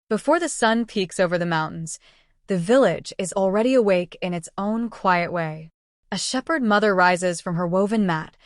Before the sun peeks over the mountains, the village is already awake in its own quiet way. A shepherd mother rises from her woven mat,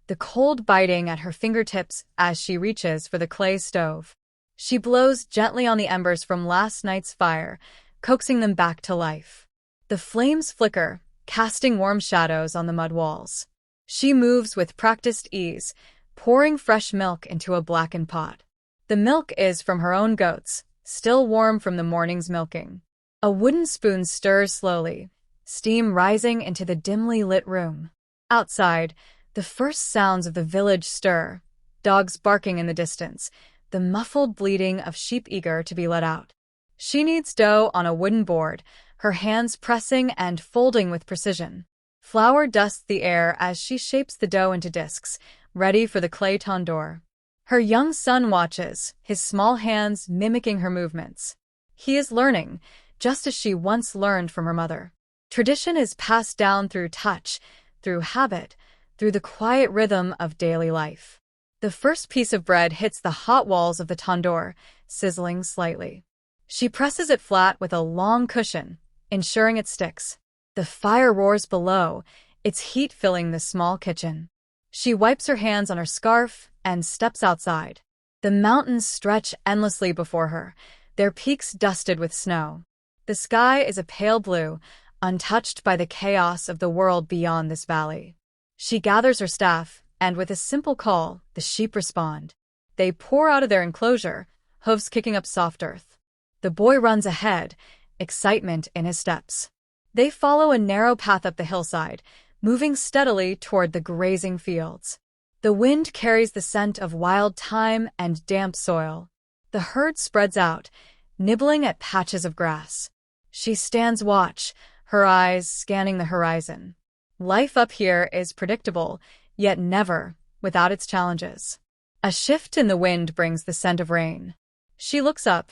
the cold biting at her fingertips as she reaches for the clay stove. She blows gently on the embers from last night's fire, coaxing them back to life. The flames flicker, casting warm shadows on the mud walls. She moves with practiced ease, pouring fresh milk into a blackened pot. The milk is from her own goats, still warm from the morning's milking. A wooden spoon stirs slowly, steam rising into the dimly lit room. Outside, the first sounds of the village stir, dogs barking in the distance, the muffled bleating of sheep eager to be let out. She kneads dough on a wooden board, her hands pressing and folding with precision. Flour dusts the air as she shapes the dough into discs, ready for the clay tandoor. Her young son watches, his small hands mimicking her movements. He is learning, just as she once learned from her mother. Tradition is passed down through touch, through habit, through the quiet rhythm of daily life. The first piece of bread hits the hot walls of the tandoor, sizzling slightly. She presses it flat with a long cushion, ensuring it sticks. The fire roars below, its heat filling the small kitchen. She wipes her hands on her scarf and steps outside. The mountains stretch endlessly before her, their peaks dusted with snow. The sky is a pale blue, untouched by the chaos of the world beyond this valley. She gathers her staff, and with a simple call, the sheep respond. They pour out of their enclosure, hooves kicking up soft earth. The boy runs ahead, excitement in his steps. They follow a narrow path up the hillside, moving steadily toward the grazing fields. The wind carries the scent of wild thyme and damp soil. The herd spreads out, nibbling at patches of grass. She stands watch, her eyes scanning the horizon. Life up here is predictable, yet never without its challenges. A shift in the wind brings the scent of rain. She looks up.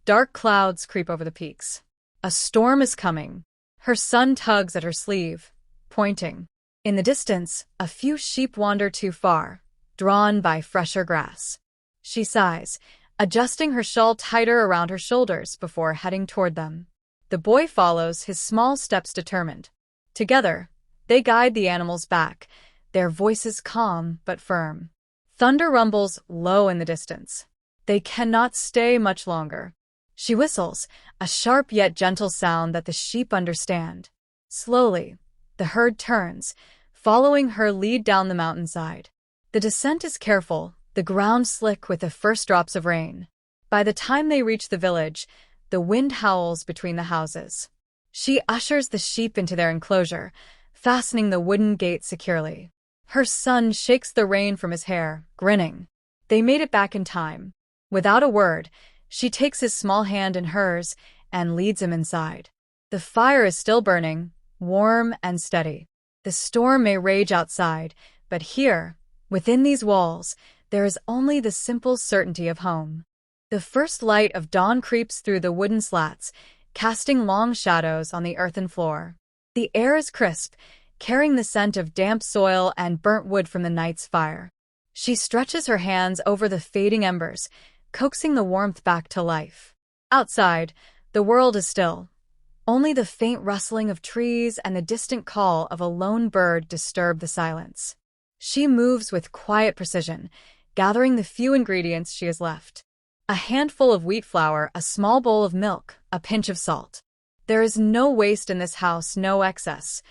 Dark clouds creep over the peaks. A storm is coming. Her son tugs at her sleeve, pointing. In the distance, a few sheep wander too far, drawn by fresher grass. She sighs, adjusting her shawl tighter around her shoulders before heading toward them. The boy follows, his small steps determined. Together, they guide the animals back, their voices calm but firm. Thunder rumbles low in the distance. They cannot stay much longer. She whistles, a sharp yet gentle sound that the sheep understand. Slowly, the herd turns, following her lead down the mountainside. The descent is careful, the ground slick with the first drops of rain. By the time they reach the village, the wind howls between the houses. She ushers the sheep into their enclosure, fastening the wooden gate securely. Her son shakes the rain from his hair, grinning. They made it back in time. Without a word, she takes his small hand in hers and leads him inside. The fire is still burning, warm and steady. The storm may rage outside, but here, within these walls, there is only the simple certainty of home. The first light of dawn creeps through the wooden slats, casting long shadows on the earthen floor. The air is crisp, carrying the scent of damp soil and burnt wood from the night's fire. She stretches her hands over the fading embers, coaxing the warmth back to life. Outside, the world is still. Only the faint rustling of trees and the distant call of a lone bird disturb the silence. She moves with quiet precision, gathering the few ingredients she has left. A handful of wheat flour, a small bowl of milk, a pinch of salt. There is no waste in this house, no excess.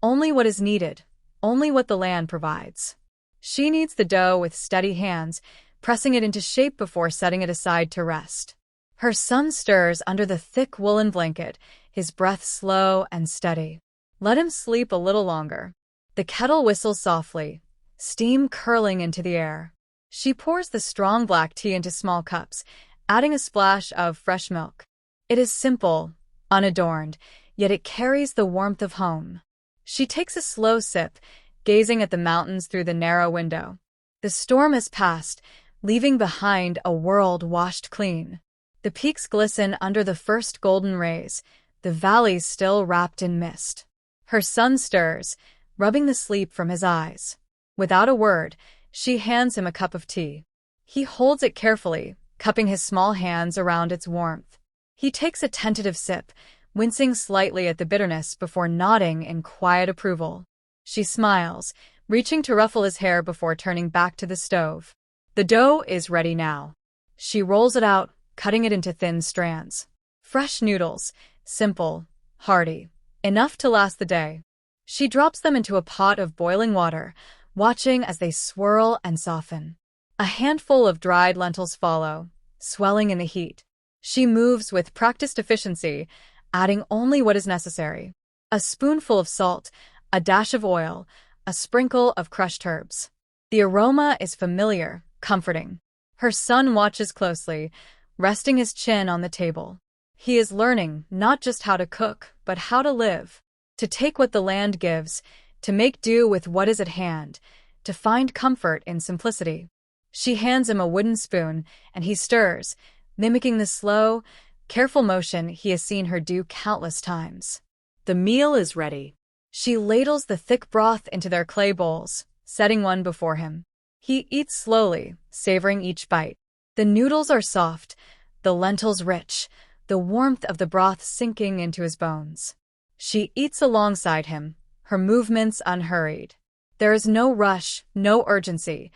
Only what is needed, only what the land provides. She kneads the dough with steady hands, pressing it into shape before setting it aside to rest. Her son stirs under the thick woolen blanket, his breath slow and steady. Let him sleep a little longer. The kettle whistles softly, steam curling into the air. She pours the strong black tea into small cups, adding a splash of fresh milk. It is simple, unadorned, yet it carries the warmth of home. She takes a slow sip, gazing at the mountains through the narrow window. The storm has passed, leaving behind a world washed clean. The peaks glisten under the first golden rays, the valleys still wrapped in mist. Her son stirs, rubbing the sleep from his eyes. Without a word, she hands him a cup of tea. He holds it carefully, cupping his small hands around its warmth. He takes a tentative sip, wincing slightly at the bitterness before nodding in quiet approval. She smiles, reaching to ruffle his hair before turning back to the stove. The dough is ready now. She rolls it out, cutting it into thin strands. Fresh noodles, simple, hearty, enough to last the day. She drops them into a pot of boiling water, watching as they swirl and soften. A handful of dried lentils follow, swelling in the heat. She moves with practiced efficiency, adding only what is necessary. A spoonful of salt, a dash of oil, a sprinkle of crushed herbs. The aroma is familiar, comforting. Her son watches closely, resting his chin on the table. He is learning not just how to cook, but how to live. To take what the land gives, to make do with what is at hand, to find comfort in simplicity. She hands him a wooden spoon, and he stirs, mimicking the slow, careful motion he has seen her do countless times. The meal is ready. She ladles the thick broth into their clay bowls, setting one before him. He eats slowly, savoring each bite. The noodles are soft, the lentils rich, the warmth of the broth sinking into his bones. She eats alongside him, her movements unhurried. There is no rush, no urgency,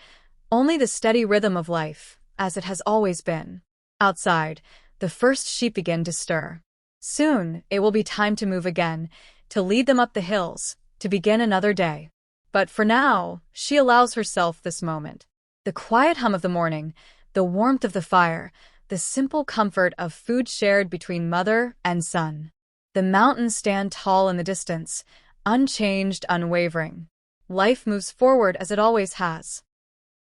only the steady rhythm of life, as it has always been. Outside, the first sheep begin to stir. Soon, it will be time to move again, to lead them up the hills, to begin another day. But for now, she allows herself this moment. The quiet hum of the morning, the warmth of the fire, the simple comfort of food shared between mother and son. The mountains stand tall in the distance, unchanged, unwavering. Life moves forward as it always has.